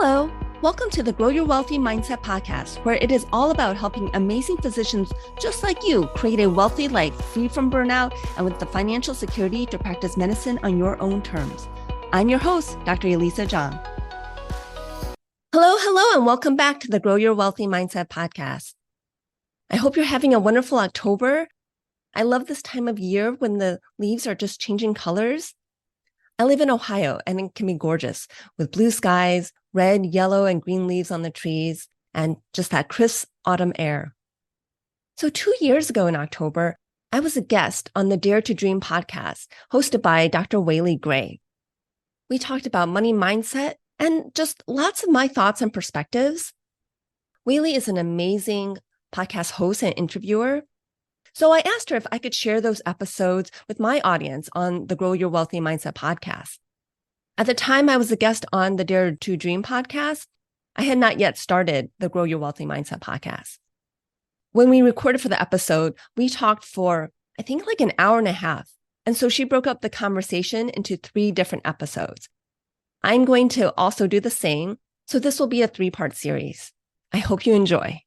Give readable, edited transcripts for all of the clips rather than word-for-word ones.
Hello, welcome to the Grow Your Wealthy Mindset podcast, where it is all about helping amazing physicians just like you create a wealthy life free from burnout and with the financial security to practice medicine on your own terms. I'm your host, Dr. Elisa Chiang. Hello, and welcome back to the Grow Your Wealthy Mindset podcast. I hope you're having a wonderful October. I love this time of year when the leaves are just changing colors. I live in Ohio, and it can be gorgeous with blue skies, red, yellow, and green leaves on the trees, and just that crisp autumn air. So 2 years ago in October, I was a guest on the Dare to Dream podcast hosted by Dr. Weili Gray. We talked about money mindset and just lots of my thoughts and perspectives. Weili is an amazing podcast host and interviewer. So I asked her if I could share those episodes with my audience on the Grow Your Wealthy Mindset podcast. At the time I was a guest on the Dare to Dream podcast, I had not yet started the Grow Your Wealthy Mindset podcast. When we recorded for the episode, we talked for, I think, like an hour and a half. And so she broke up the conversation into 3 different episodes. I'm going to also do the same. So this will be a 3-part series. I hope you enjoy.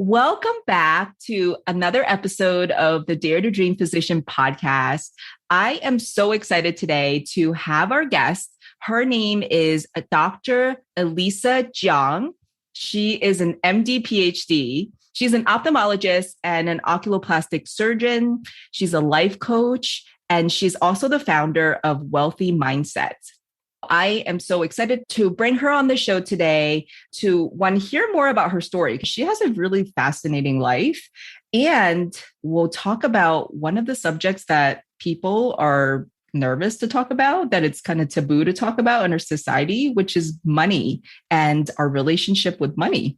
Welcome back to another episode of the Dare to Dream Physician podcast. I am so excited today to have our guest. Her name is Dr. Elisa Chiang. She is an MD PhD. She's an ophthalmologist and an oculoplastic surgeon. She's a life coach, and she's also the founder of Wealthy Mindset. I am so excited to bring her on the show today to hear more about her story, because she has a really fascinating life. And we'll talk about one of the subjects that people are nervous to talk about, that it's kind of taboo to talk about in our society, which is money and our relationship with money.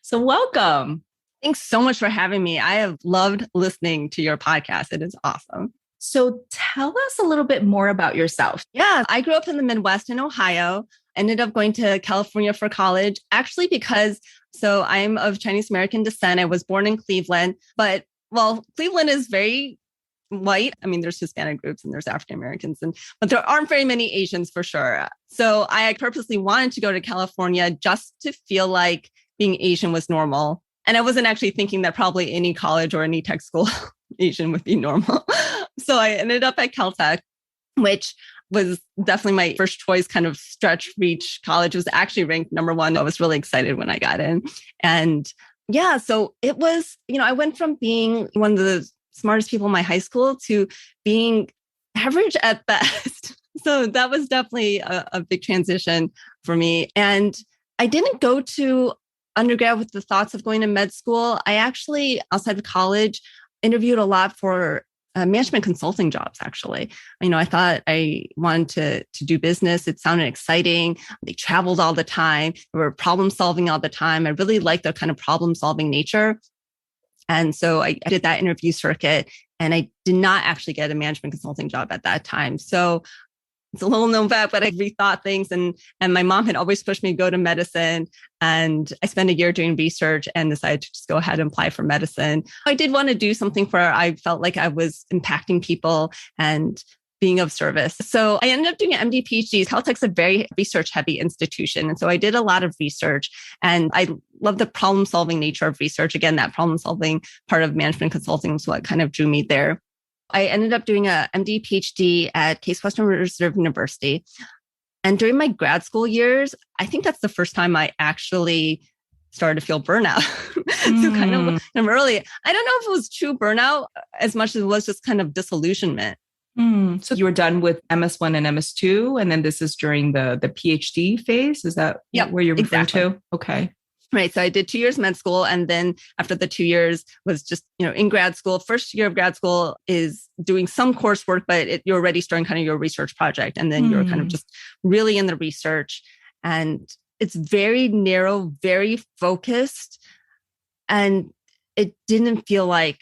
So welcome. Thanks so much for having me. I have loved listening to your podcast. It is awesome. So tell us a little bit more about yourself. Yeah, I grew up in the Midwest in Ohio, ended up going to California for college, actually because, so I'm of Chinese American descent. I was born in Cleveland, but Cleveland is very white. I mean, there's Hispanic groups and there's African Americans, but there aren't very many Asians for sure. So I purposely wanted to go to California just to feel like being Asian was normal. And I wasn't actually thinking that probably any college or any tech school Asian would be normal. So I ended up at Caltech, which was definitely my first choice kind of stretch reach college. It was actually ranked number 1. I was really excited when I got in. And yeah, so it was, I went from being one of the smartest people in my high school to being average at best. So that was definitely a big transition for me. And I didn't go to undergrad with the thoughts of going to med school. I actually, outside of college, interviewed a lot for management consulting jobs, actually. I thought I wanted to do business. It sounded exciting. They traveled all the time. They were problem solving all the time. I really liked their kind of problem solving nature. And so I did that interview circuit, and I did not actually get a management consulting job at that time. So it's a little known fact, but I rethought things, and my mom had always pushed me to go to medicine. And I spent a year doing research and decided to just go ahead and apply for medicine. I did want to do something where I felt like I was impacting people and being of service. So I ended up doing an MD PhD. Caltech's a very research heavy institution. And so I did a lot of research, and I love the problem solving nature of research. Again, that problem solving part of management consulting was what kind of drew me there. I ended up doing a MD PhD at Case Western Reserve University. And during my grad school years, I think that's the first time I actually started to feel burnout. So kind of early. I don't know if it was true burnout as much as it was just kind of disillusionment. So you were done with MS1 and MS2, and then this is during the PhD phase? Is that where you're referring to? Okay. Right. So I did 2 years med school. And then after the 2 years was just, in grad school. First year of grad school is doing some coursework, but you're already starting kind of your research project. And then you're kind of just really in the research. And it's very narrow, very focused. And it didn't feel like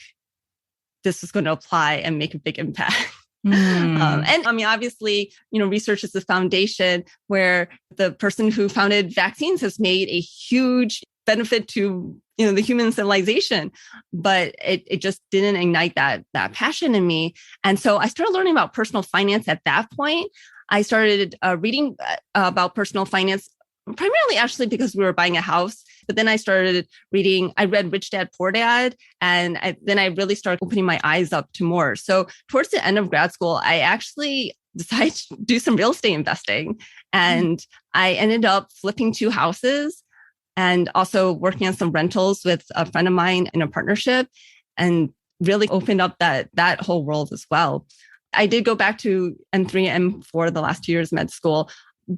this was going to apply and make a big impact. And I mean, obviously, research is the foundation where the person who founded vaccines has made a huge benefit to, the human civilization, but it just didn't ignite that passion in me. And so I started learning about personal finance at that point. I started reading about personal finance primarily actually because we were buying a house. But then I started reading, I read Rich Dad, Poor Dad, and then I really started opening my eyes up to more. So towards the end of grad school, I actually decided to do some real estate investing. And I ended up flipping 2 houses and also working on some rentals with a friend of mine in a partnership, and really opened up that whole world as well. I did go back to M3 and M4 the last 2 years med school,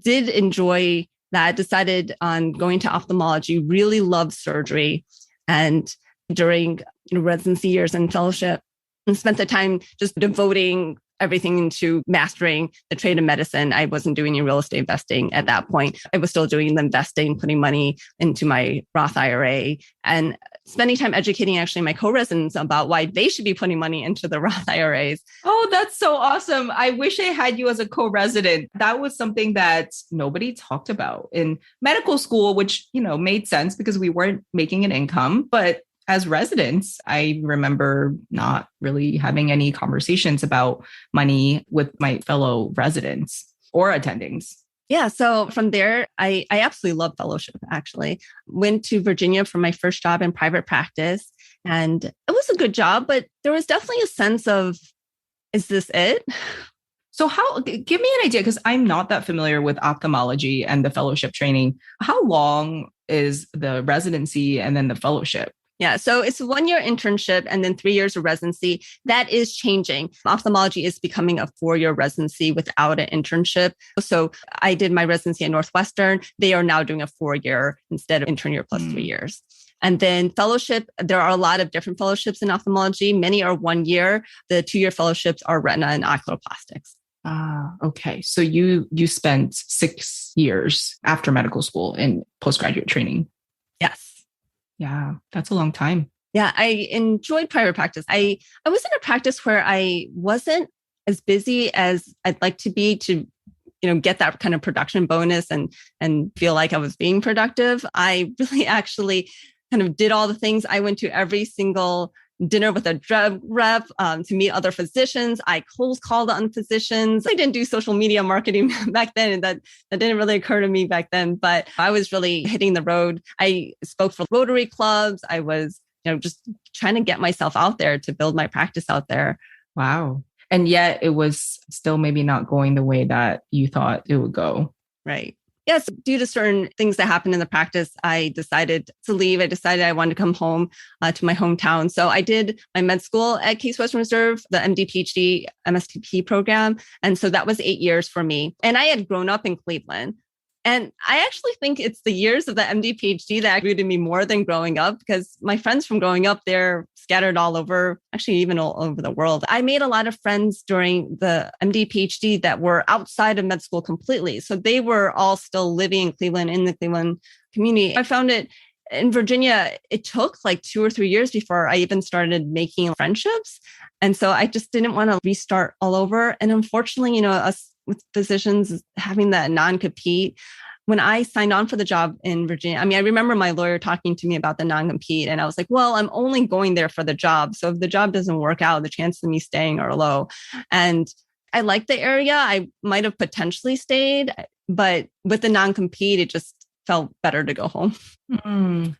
did enjoy that, decided on going to ophthalmology, really loved surgery. And during residency years and fellowship, and spent the time just devoting everything into mastering the trade of medicine. I wasn't doing any real estate investing at that point. I was still doing the investing, putting money into my Roth IRA, and spending time educating actually my co-residents about why they should be putting money into the Roth IRAs. Oh, that's so awesome. I wish I had you as a co-resident. That was something that nobody talked about in medical school, which, made sense because we weren't making an income. But as residents, I remember not really having any conversations about money with my fellow residents or attendings. Yeah. So from there, I absolutely love fellowship, actually. Went to Virginia for my first job in private practice. And it was a good job, but there was definitely a sense of, is this it? So give me an idea, because I'm not that familiar with ophthalmology and the fellowship training. How long is the residency and then the fellowship? Yeah. So it's a 1-year internship and then 3 years of residency. That is changing. Ophthalmology is becoming a 4-year residency without an internship. So I did my residency at Northwestern. They are now doing a 4-year instead of intern year plus 3 years. And then fellowship, there are a lot of different fellowships in ophthalmology. Many are 1 year. The 2-year fellowships are retina and oculoplastics. Okay. So you spent 6 years after medical school in postgraduate training. Yes. Yeah, that's a long time. Yeah, I enjoyed private practice. I was in a practice where I wasn't as busy as I'd like to be to, get that kind of production bonus and feel like I was being productive. I really actually kind of did all the things. I went to every single dinner with a drug rep to meet other physicians. I cold called on physicians. I didn't do social media marketing back then. And that didn't really occur to me back then, but I was really hitting the road. I spoke for Rotary clubs. I was, just trying to get myself out there to build my practice out there. Wow. And yet it was still maybe not going the way that you thought it would go. Right. Yes, due to certain things that happened in the practice, I decided to leave. I decided I wanted to come home to my hometown. So I did my med school at Case Western Reserve, the MD, PhD, MSTP program. And so that was 8 years for me. And I had grown up in Cleveland. And I actually think it's the years of the MD, PhD that rooted me more than growing up, because my friends from growing up, they're scattered all over, actually even all over the world. I made a lot of friends during the MD, PhD that were outside of med school completely. So they were all still living in Cleveland, in the Cleveland community. I found it in Virginia, it took like 2 or 3 years before I even started making friendships. And so I just didn't want to restart all over. And unfortunately, us with physicians having that non-compete, when I signed on for the job in Virginia, I remember my lawyer talking to me about the non-compete, and I was like, well, I'm only going there for the job. So if the job doesn't work out, the chances of me staying are low. And I like the area. I might have potentially stayed, but with the non-compete, it just felt better to go home.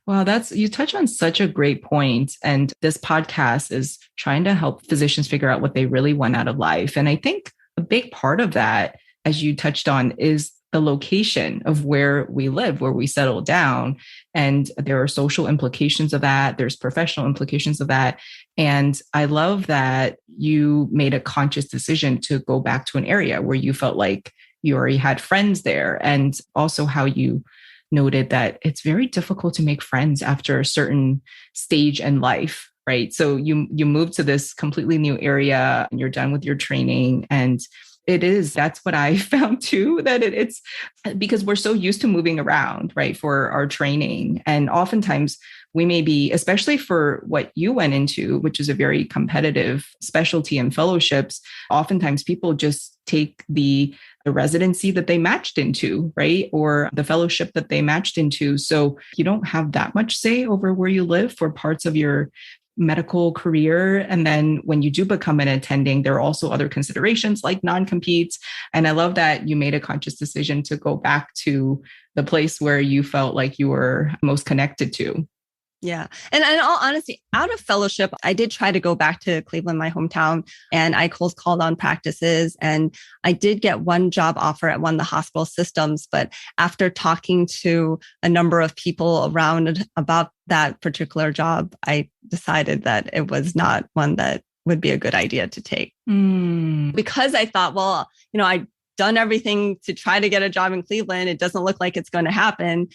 Wow, you touch on such a great point. And this podcast is trying to help physicians figure out what they really want out of life. And I think a big part of that, as you touched on, is the location of where we live, where we settle down. And there are social implications of that. There's professional implications of that. And I love that you made a conscious decision to go back to an area where you felt like you already had friends there. And also how you noted that it's very difficult to make friends after a certain stage in life. Right. So you move to this completely new area and you're done with your training. And that's what I found too, that it's because we're so used to moving around, right, for our training. And oftentimes we may be, especially for what you went into, which is a very competitive specialty and fellowships, oftentimes people just take the residency that they matched into, right? Or the fellowship that they matched into. So you don't have that much say over where you live for parts of your medical career. And then when you do become an attending, there are also other considerations like non-competes. And I love that you made a conscious decision to go back to the place where you felt like you were most connected to. Yeah. And in all honesty, out of fellowship, I did try to go back to Cleveland, my hometown, and I cold called on practices. And I did get one job offer at one of the hospital systems. But after talking to a number of people around about that particular job, I decided that it was not one that would be a good idea to take. Because I thought, well, I've done everything to try to get a job in Cleveland. It doesn't look like it's going to happen.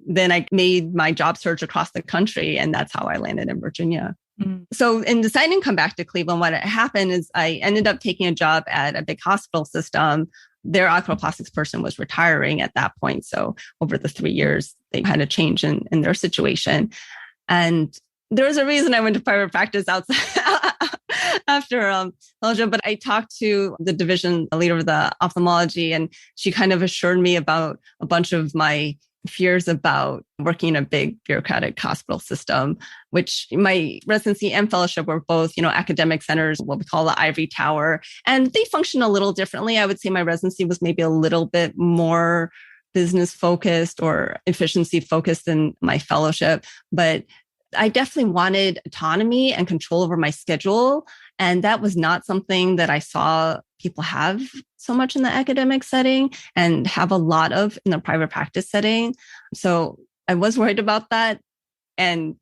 Then I made my job search across the country, and that's how I landed in Virginia. So in deciding to come back to Cleveland, what happened is I ended up taking a job at a big hospital system. Their oculoplastics person was retiring at that point. So over the 3 years, they had a change in their situation. And there was a reason I went to private practice outside after fellowship, but I talked to the division leader of the ophthalmology, and she kind of assured me about a bunch of my fears about working in a big bureaucratic hospital system, which my residency and fellowship were both, academic centers, what we call the ivory tower, and they function a little differently. I would say my residency was maybe a little bit more business focused or efficiency focused than my fellowship, but I definitely wanted autonomy and control over my schedule. And that was not something that I saw people have so much in the academic setting and have a lot of in the private practice setting. So I was worried about that. And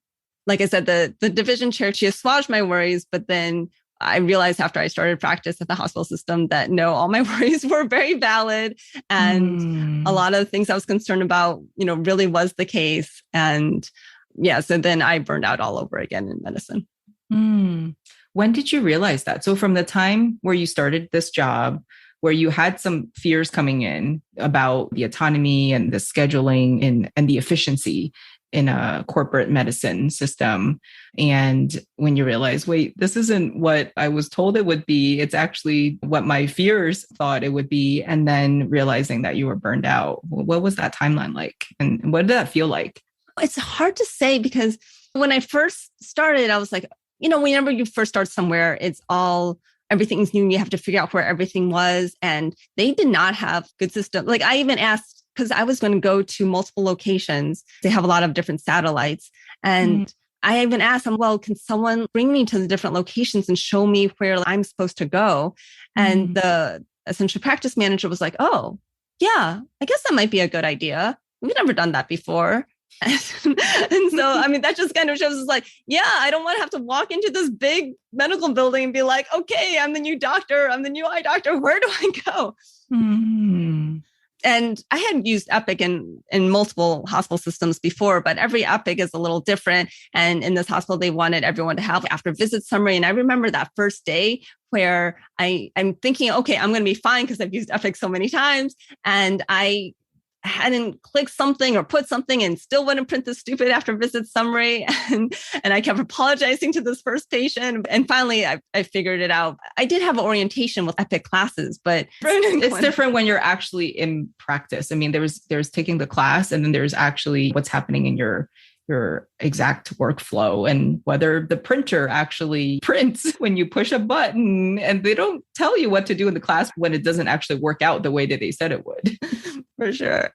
like I said, the division chair, she assuaged my worries, but then I realized after I started practice at the hospital system that no, all my worries were very valid. And a lot of the things I was concerned about, really was the case. And yeah, so then I burned out all over again in medicine. When did you realize that? So from the time where you started this job, where you had some fears coming in about the autonomy and the scheduling and the efficiency in a corporate medicine system, and when you realize, wait, this isn't what I was told it would be, it's actually what my fears thought it would be, and then realizing that you were burned out, what was that timeline like? And what did that feel like? It's hard to say because when I first started, I was like, whenever you first start somewhere, everything's new. You have to figure out where everything was. And they did not have good systems. Like I even asked, because I was going to go to multiple locations. They have a lot of different satellites. And I even asked them, well, can someone bring me to the different locations and show me where I'm supposed to go? And the essential practice manager was like, oh, yeah, I guess that might be a good idea. We've never done that before. And so, that just kind of shows us like, yeah, I don't want to have to walk into this big medical building and be like, okay, I'm the new doctor. I'm the new eye doctor. Where do I go? And I had used Epic in multiple hospital systems before, but every Epic is a little different. And in this hospital, they wanted everyone to have after visit summary. And I remember that first day where I'm thinking, okay, I'm going to be fine because I've used Epic so many times. And I hadn't clicked something or put something and still wouldn't print the stupid after visit summary. And I kept apologizing to this first patient. And finally, I figured it out. I did have orientation with Epic classes, but it's different when you're actually in practice. I mean, there's taking the class and then there's actually what's happening in your exact workflow and whether the printer actually prints when you push a button, and they don't tell you what to do in the class when it doesn't actually work out the way that they said it would. For sure.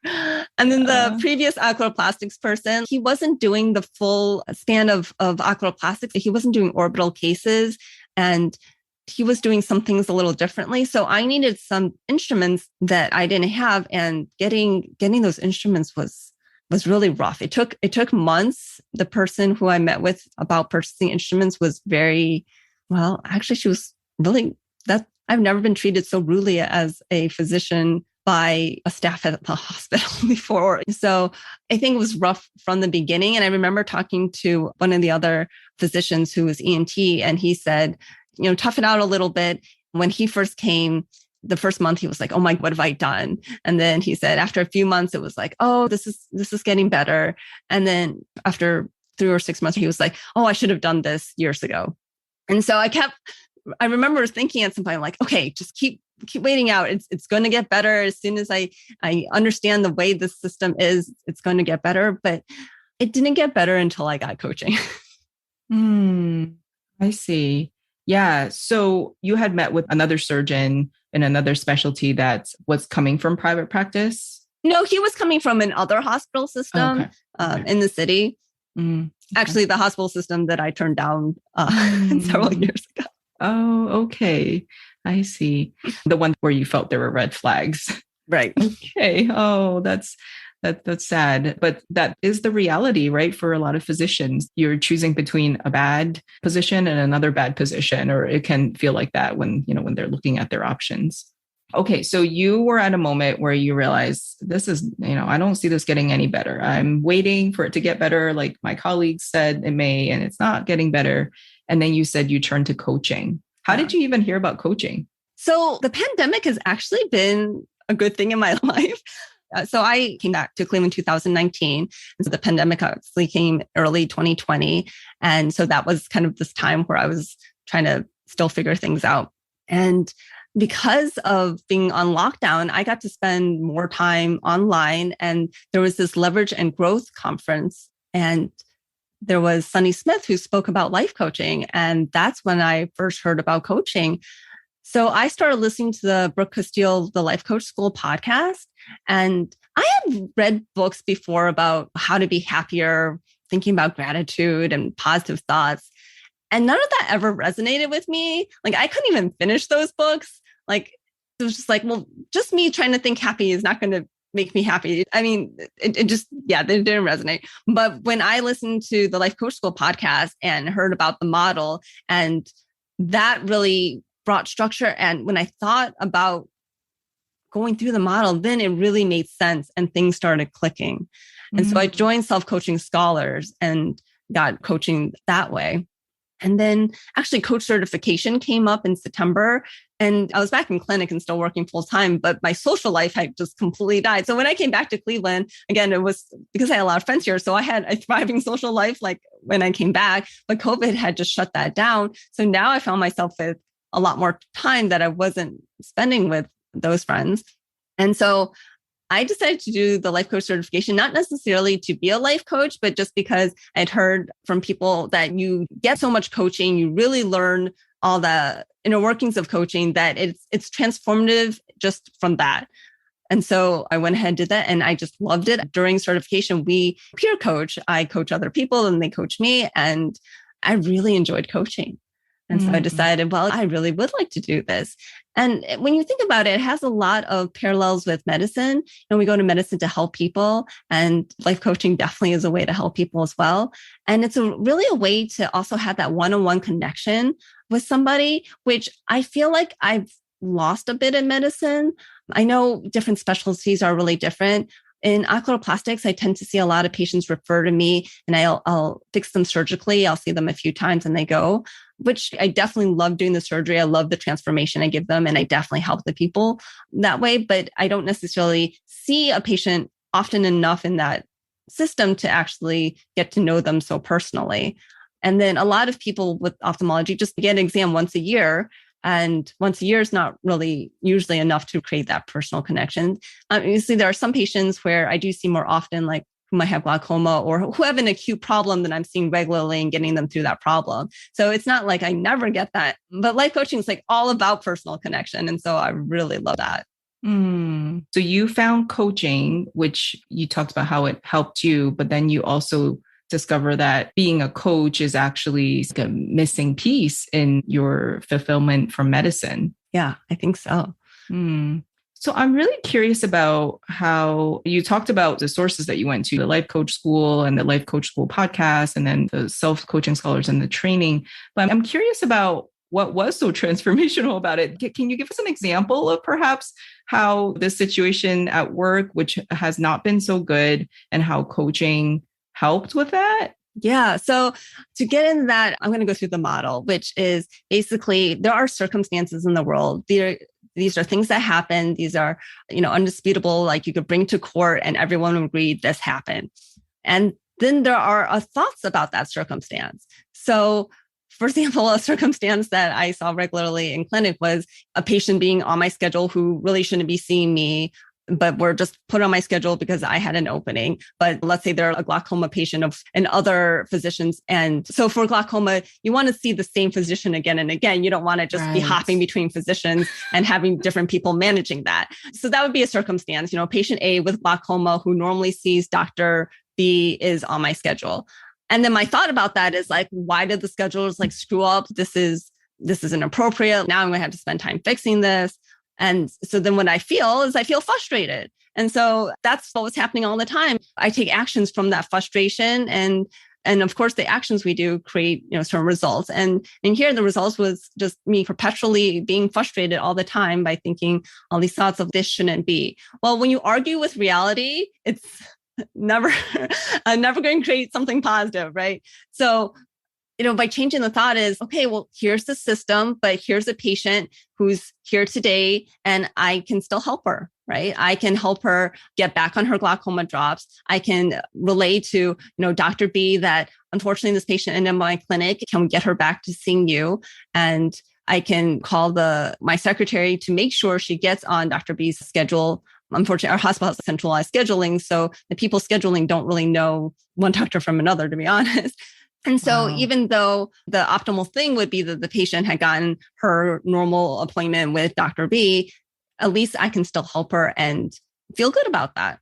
And then the previous oculoplastics person, he wasn't doing the full span of oculoplastics. He wasn't doing orbital cases and he was doing some things a little differently. So I needed some instruments that I didn't have, and getting those instruments was really rough. It took months. The person who I met with about purchasing instruments was actually she was really I've never been treated so rudely as a physician by a staff at the hospital before. So I think it was rough from the beginning. And I remember talking to one of the other physicians who was ENT, and he said, tough it out a little bit. When he first came, the first month, he was like, oh my, what have I done? And then he said, after a few months, it was like, oh, this is getting better. And then after 3 or 6 months, he was like, oh, I should have done this years ago. And so I remember thinking at some point, like, okay, just keep waiting out. It's going to get better. As soon as I understand the way the system is, it's going to get better. But it didn't get better until I got coaching. I see. Yeah. So you had met with another surgeon in another specialty that was coming from private practice? No, he was coming from an other hospital Oh, system okay. Okay. in the city. Okay. Actually, the hospital system that I turned down several Mm. years ago. Oh, okay. I see. The one where you felt there were red flags. Right. Okay. Oh, that's sad. But that is the reality, right? For a lot of physicians, you're choosing between a bad position and another bad position, or it can feel like that when they're looking at their options. Okay, so you were at a moment where you realize this is, I don't see this getting any better. I'm waiting for it to get better, like my colleagues said it may, and it's not getting better. And then you said you turned to coaching. How did you even hear about coaching? So the pandemic has actually been a good thing in my life. So I came back to Cleveland 2019. And so the pandemic actually came early 2020. And so that was kind of this time where I was trying to still figure things out. And because of being on lockdown, I got to spend more time online. And there was this leverage and growth conference. And there was Sunny Smith who spoke about life coaching. And that's when I first heard about coaching. So I started listening to the Brooke Castillo, the Life Coach School podcast. And I had read books before about how to be happier, thinking about gratitude and positive thoughts. And none of that ever resonated with me. Like I couldn't even finish those books. Like it was just like, well, just me trying to think happy is not going to make me happy. I mean, it just, yeah, they didn't resonate. But when I listened to the Life Coach School podcast and heard about the model, and that really brought structure. And when I thought about going through the model, then it really made sense and things started clicking. And so I joined Self-Coaching Scholars and got coaching that way. And then actually coach certification came up in September, and I was back in clinic and still working full time, but my social life had just completely died. So when I came back to Cleveland, again, it was because I had a lot of friends here. So I had a thriving social life like when I came back, but COVID had just shut that down. So now I found myself with a lot more time that I wasn't spending with those friends. And so I decided to do the life coach certification, not necessarily to be a life coach, but just because I'd heard from people that you get so much coaching, you really learn all the inner workings of coaching, that it's transformative just from that. And so I went ahead and did that, and I just loved it. During certification, we peer coach. I coach other people and they coach me, and I really enjoyed coaching. And so I decided, well, I really would like to do this. And when you think about it, it has a lot of parallels with medicine. And we go to medicine to help people, and life coaching definitely is a way to help people as well. And it's really a way to also have that one-on-one connection with somebody, which I feel like I've lost a bit in medicine. I know different specialties are really different. In oculoplastics, I tend to see a lot of patients refer to me, and I'll fix them surgically. I'll see them a few times and they go, which I definitely love doing the surgery. I love the transformation I give them, and I definitely help the people that way. But I don't necessarily see a patient often enough in that system to actually get to know them so personally. And then a lot of people with ophthalmology just get an exam once a year. And once a year is not really usually enough to create that personal connection. Obviously, there are some patients where I do see more often, like who might have glaucoma or who have an acute problem that I'm seeing regularly and getting them through that problem. So it's not like I never get that. But life coaching is like all about personal connection. And so I really love that. So you found coaching, which you talked about how it helped you, but then you also discover that being a coach is actually a missing piece in your fulfillment from medicine. Yeah, I think so. So I'm really curious about how you talked about the sources that you went to, the Life Coach School and the Life Coach School podcast, and then the Self-Coaching Scholars and the training. But I'm curious about what was so transformational about it. Can you give us an example of perhaps how this situation at work, which has not been so good, and how coaching helped with that? Yeah. So to get into that, I'm going to go through the model, which is basically there are circumstances in the world. These are things that happen. These are, undisputable, like you could bring to court and everyone would agree this happened. And then there are thoughts about that circumstance. So for example, a circumstance that I saw regularly in clinic was a patient being on my schedule who really shouldn't be seeing me, but were just put on my schedule because I had an opening. But let's say they're a glaucoma patient and other physicians. And so for glaucoma, you want to see the same physician again and again. You don't want to just be hopping between physicians and having different people managing that. So that would be a circumstance. Patient A with glaucoma who normally sees Dr. B is on my schedule. And then my thought about that is like, why did the schedulers like screw up? This is inappropriate. Now I'm going to have to spend time fixing this. And so then what I feel frustrated. And so that's what was happening all the time. I take actions from that frustration. And of course, the actions we do create, certain results. And here the results was just me perpetually being frustrated all the time by thinking all these thoughts of this shouldn't be. Well, when you argue with reality, it's never going to create something positive, right? So by changing the thought is, okay, well, here's the system, but here's a patient who's here today and I can still help her, right? I can help her get back on her glaucoma drops. I can relay to, Dr. B that unfortunately this patient ended up in my clinic. Can we get her back to seeing you? And I can call my secretary to make sure she gets on Dr. B's schedule. Unfortunately, our hospital has centralized scheduling. So the people scheduling don't really know one doctor from another, to be honest. And so even though the optimal thing would be that the patient had gotten her normal appointment with Dr. B, at least I can still help her and feel good about that.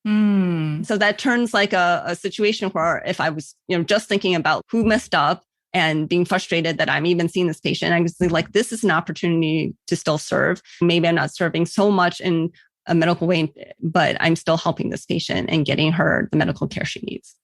So that turns like a situation where if I was, just thinking about who messed up and being frustrated that I'm even seeing this patient, I was like, this is an opportunity to still serve. Maybe I'm not serving so much in a medical way, but I'm still helping this patient and getting her the medical care she needs.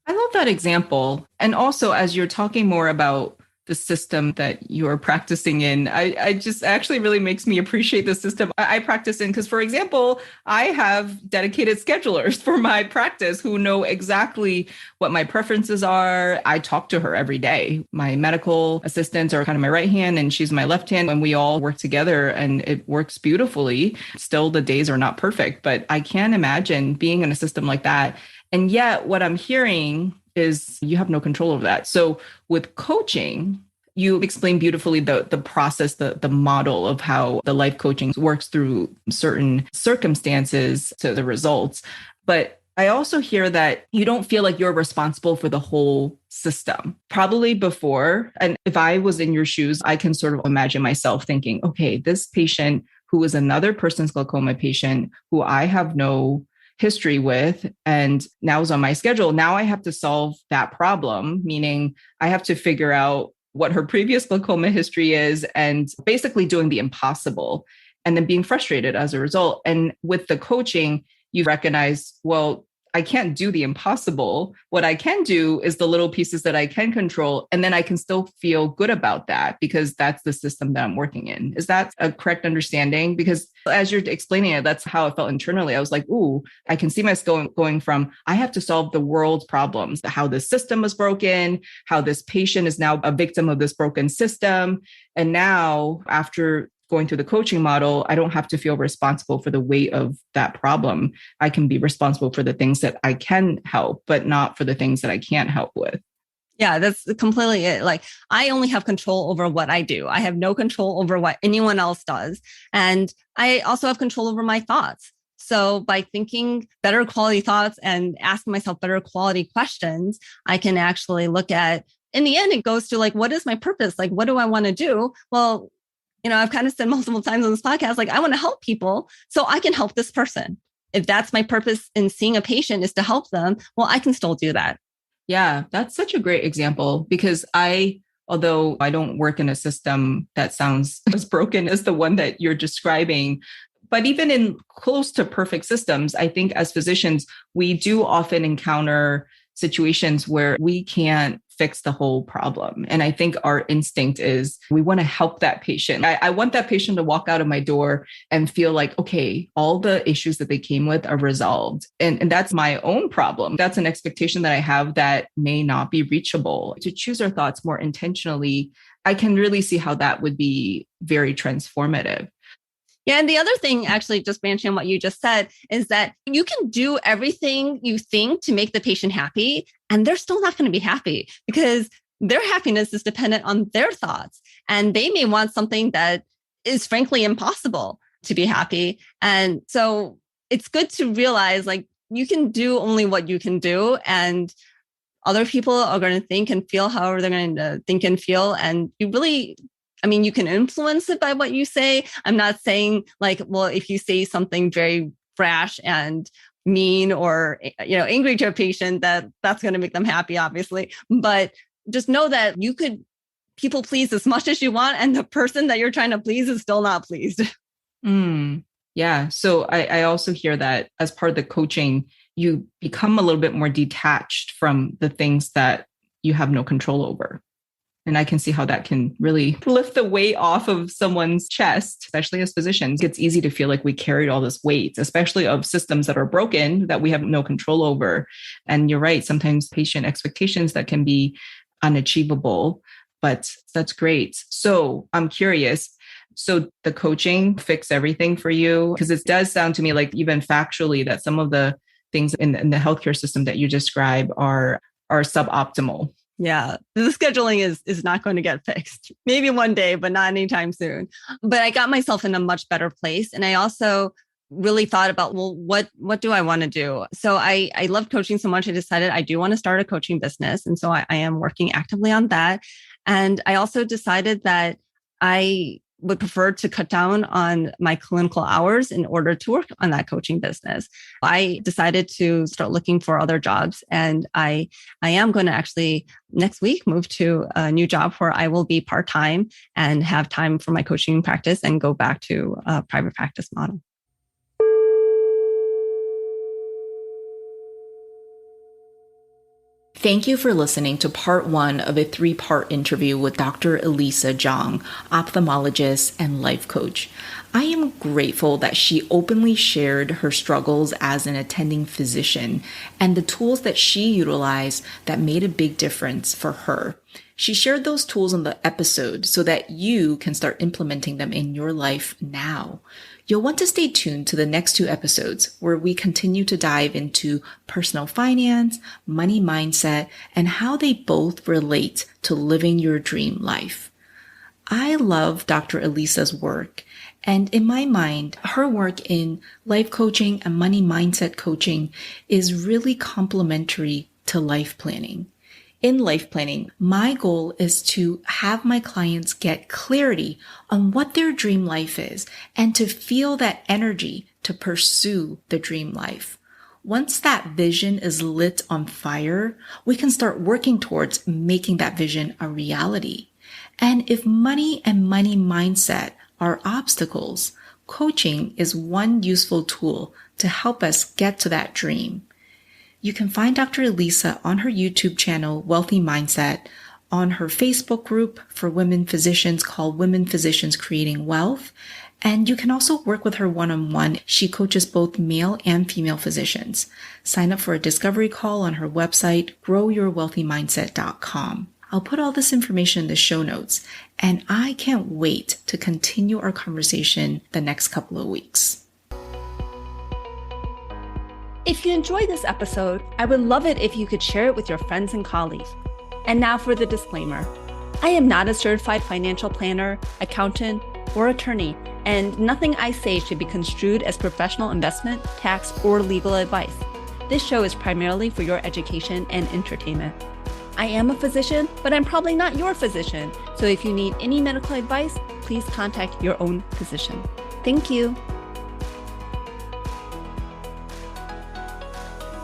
I love that example. And also, as you're talking more about the system that you're practicing in, I just actually really makes me appreciate the system I practice in. Because, for example, I have dedicated schedulers for my practice who know exactly what my preferences are. I talk to her every day. My medical assistants are kind of my right hand and she's my left hand. And we all work together and it works beautifully. Still, the days are not perfect, but I can't imagine being in a system like that. And yet what I'm hearing is you have no control over that. So with coaching, you explain beautifully the process, the model of how the life coaching works through certain circumstances to the results. But I also hear that you don't feel like you're responsible for the whole system. Probably before, and if I was in your shoes, I can sort of imagine myself thinking, okay, this patient who is another person's glaucoma patient who I have no history with and now is on my schedule. Now I have to solve that problem, meaning I have to figure out what her previous glaucoma history is and basically doing the impossible and then being frustrated as a result. And with the coaching, you recognize, well, I can't do the impossible. What I can do is the little pieces that I can control. And then I can still feel good about that because that's the system that I'm working in. Is that a correct understanding? Because as you're explaining it, that's how it felt internally. I was like, ooh, I can see myself going from, I have to solve the world's problems, how the system is broken, how this patient is now a victim of this broken system. And now after going through the coaching model, I don't have to feel responsible for the weight of that problem. I can be responsible for the things that I can help, but not for the things that I can't help with. Yeah, that's completely it. Like I only have control over what I do. I have no control over what anyone else does. And I also have control over my thoughts. So by thinking better quality thoughts and asking myself better quality questions, I can actually look at, in the end, it goes to like, what is my purpose? Like, what do I want to do? Well, I've kind of said multiple times on this podcast, like I want to help people so I can help this person. If that's my purpose in seeing a patient is to help them, well, I can still do that. Yeah, that's such a great example because although I don't work in a system that sounds as broken as the one that you're describing, but even in close to perfect systems, I think as physicians, we do often encounter situations where we can't fix the whole problem. And I think our instinct is we want to help that patient. I want that patient to walk out of my door and feel like, okay, all the issues that they came with are resolved. And that's my own problem. That's an expectation that I have that may not be reachable. To choose our thoughts more intentionally, I can really see how that would be very transformative. Yeah. And the other thing, actually, just branching on what you just said, is that you can do everything you think to make the patient happy, and they're still not going to be happy because their happiness is dependent on their thoughts. And they may want something that is frankly impossible. to be happy. And so it's good to realize like you can do only what you can do, and other people are going to think and feel however they're going to think and feel. And you really, I mean, you can influence it by what you say. I'm not saying like, well, if you say something very brash and mean or, angry to a patient, that's going to make them happy, obviously. But just know that you could people please as much as you want, and the person that you're trying to please is still not pleased. Yeah. So I also hear that as part of the coaching, you become a little bit more detached from the things that you have no control over. And I can see how that can really lift the weight off of someone's chest, especially as physicians. It's easy to feel like we carried all this weight, especially of systems that are broken that we have no control over. And you're right, sometimes patient expectations that can be unachievable, but that's great. So I'm curious. So the coaching fixed everything for you? Because it does sound to me like even factually that some of the things in the healthcare system that you describe are suboptimal. Yeah, the scheduling is not going to get fixed. Maybe one day, but not anytime soon. But I got myself in a much better place. And I also really thought about, well, what do I want to do? So I love coaching so much. I decided I do want to start a coaching business. And so I am working actively on that. And I also decided that I would prefer to cut down on my clinical hours in order to work on that coaching business. I decided to start looking for other jobs, and I am going to actually next week move to a new job where I will be part-time and have time for my coaching practice and go back to a private practice model. Thank you for listening to part 1 of a 3-part interview with Dr. Elisa Chiang, ophthalmologist and life coach. I am grateful that she openly shared her struggles as an attending physician and the tools that she utilized that made a big difference for her. She shared those tools in the episode so that you can start implementing them in your life now. You'll want to stay tuned to the next 2 episodes where we continue to dive into personal finance, money mindset, and how they both relate to living your dream life. I love Dr. Elisa's work, and in my mind, her work in life coaching and money mindset coaching is really complementary to life planning. In life planning, my goal is to have my clients get clarity on what their dream life is and to feel that energy to pursue the dream life. Once that vision is lit on fire, we can start working towards making that vision a reality. And if money and money mindset are obstacles, coaching is one useful tool to help us get to that dream. You can find Dr. Elisa on her YouTube channel, Wealthy Mindset, on her Facebook group for women physicians called Women Physicians Creating Wealth. And you can also work with her one-on-one. She coaches both male and female physicians. Sign up for a discovery call on her website, growyourwealthymindset.com. I'll put all this information in the show notes, and I can't wait to continue our conversation the next couple of weeks. If you enjoyed this episode, I would love it if you could share it with your friends and colleagues. And now for the disclaimer. I am not a certified financial planner, accountant, or attorney, and nothing I say should be construed as professional investment, tax, or legal advice. This show is primarily for your education and entertainment. I am a physician, but I'm probably not your physician. So if you need any medical advice, please contact your own physician. Thank you.